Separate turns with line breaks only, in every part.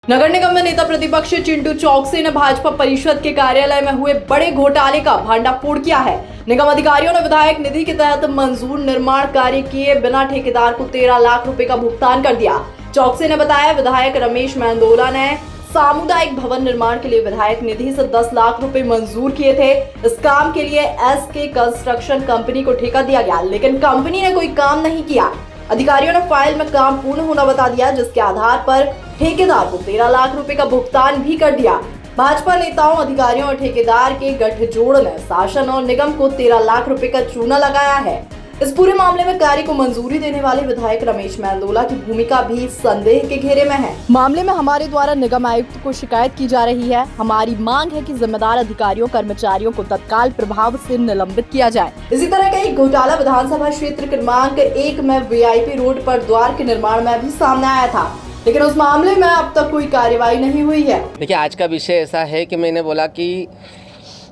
नगर निगम में नेता प्रतिपक्ष चिंटू चौकसी ने भाजपा परिषद के कार्यालय में हुए बड़े घोटाले का भांडाफोड़ किया है। निगम अधिकारियों ने विधायक निधि के तहत मंजूर निर्माण कार्य किए बिना ठेकेदार को 13 लाख रुपए का भुगतान कर दिया। चौकसी ने बताया, विधायक रमेश मेंदोला ने सामुदायिक भवन निर्माण के लिए विधायक निधि से 10 लाख रुपए मंजूर किए थे। इस काम के लिए SK कंस्ट्रक्शन कंपनी को ठेका दिया गया, लेकिन कंपनी ने कोई काम नहीं किया। अधिकारियों ने फाइल में काम पूर्ण होना बता दिया, जिसके आधार पर ठेकेदार को 13 लाख रुपए का भुगतान भी कर दिया। भाजपा नेताओं, अधिकारियों और ठेकेदार के गठजोड़ ने शासन और निगम को 13 लाख रुपए का चूना लगाया है। इस पूरे मामले में कार्य को मंजूरी देने वाले विधायक रमेश मेंदोला की भूमिका भी संदेह के घेरे में है। मामले में हमारे द्वारा निगम आयुक्त को शिकायत की जा रही है। हमारी मांग है कि जिम्मेदार अधिकारियों कर्मचारियों को तत्काल प्रभाव से निलंबित किया जाए। इसी तरह का एक घोटाला विधानसभा क्षेत्र क्रमांक 1 में VIP रोड पर द्वार के निर्माण में भी सामने आया था, लेकिन उस मामले में अब तक कोई कार्यवाही नहीं हुई है।
देखिए, आज का विषय ऐसा है कि मैंने बोला कि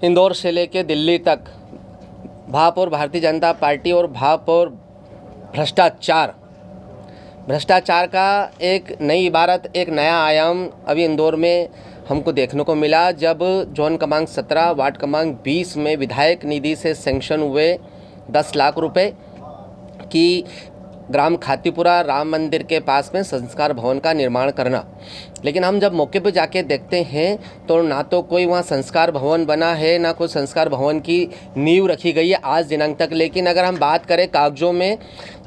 इंदौर से लेकर दिल्ली तक भाप और भारतीय जनता पार्टी और भाप और भ्रष्टाचार का एक नई इबारत, एक नया आयाम अभी इंदौर में हमको देखने को मिला, जब जोन क्रमांक 17 वार्ड क्रमांक 20 में विधायक निधि से सैंक्शन हुए 10 लाख रुपए की ग्राम खातीपुरा राम मंदिर के पास में संस्कार भवन का निर्माण करना। लेकिन हम जब मौके पर जाके देखते हैं तो ना तो कोई वहाँ संस्कार भवन बना है, ना कोई संस्कार भवन की नींव रखी गई है आज दिनांक तक। लेकिन अगर हम बात करें कागजों में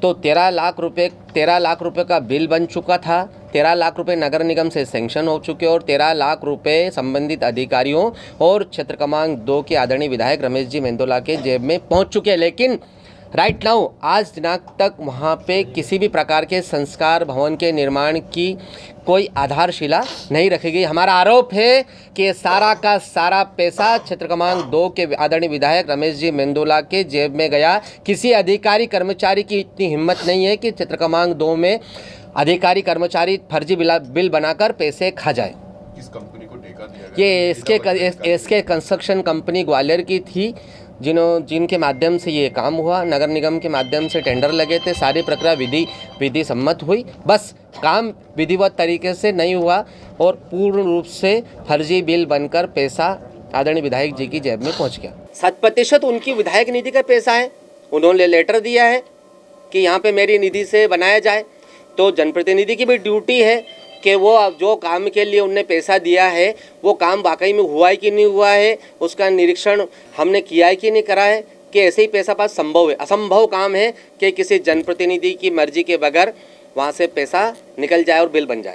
तो 13 लाख रुपए का बिल बन चुका था, 13 लाख रुपए नगर निगम से सैंक्शन हो चुके और 13 लाख रुपए संबंधित अधिकारियों और क्षेत्र क्रमांक 2 के आदरणीय विधायक रमेश जी मेंदोला के जेब में पहुँच चुके हैं। लेकिन राइट नाउ आज दिनांक तक वहाँ पे किसी भी प्रकार के संस्कार भवन के निर्माण की कोई आधारशिला नहीं रखी गई। हमारा आरोप है कि सारा का सारा पैसा क्षेत्र क्रमांक 2 के आदरणीय विधायक रमेश जी मेंदोला के जेब में गया। किसी अधिकारी कर्मचारी की इतनी हिम्मत नहीं है कि क्षेत्र क्रमांक 2 में अधिकारी कर्मचारी फर्जी बिल बनाकर पैसे खा जाए।
किस कंपनी को ठेका दिया गया?
ये SK कंस्ट्रक्शन कंपनी ग्वालियर की थी, जिनके माध्यम से ये काम हुआ। नगर निगम के माध्यम से टेंडर लगे थे, सारी प्रक्रिया विधि सम्मत हुई, बस काम विधिवत तरीके से नहीं हुआ और पूर्ण रूप से फर्जी बिल बनकर पैसा आदरणीय विधायक जी की जेब में पहुंच गया। 7% उनकी विधायक निधि का पैसा है। उन्होंने लेटर दिया है कि यहाँ पे मेरी निधि से बनाया जाए, तो जनप्रतिनिधि की भी ड्यूटी है कि वो जो काम के लिए उनने पैसा दिया है वो काम वाकई में हुआ है कि नहीं हुआ है, उसका निरीक्षण हमने किया है कि नहीं करा है, कि ऐसे ही पैसा पास संभव है। असंभव काम है कि किसी जनप्रतिनिधि की मर्जी के बगैर वहाँ से पैसा निकल जाए और बिल बन जाए।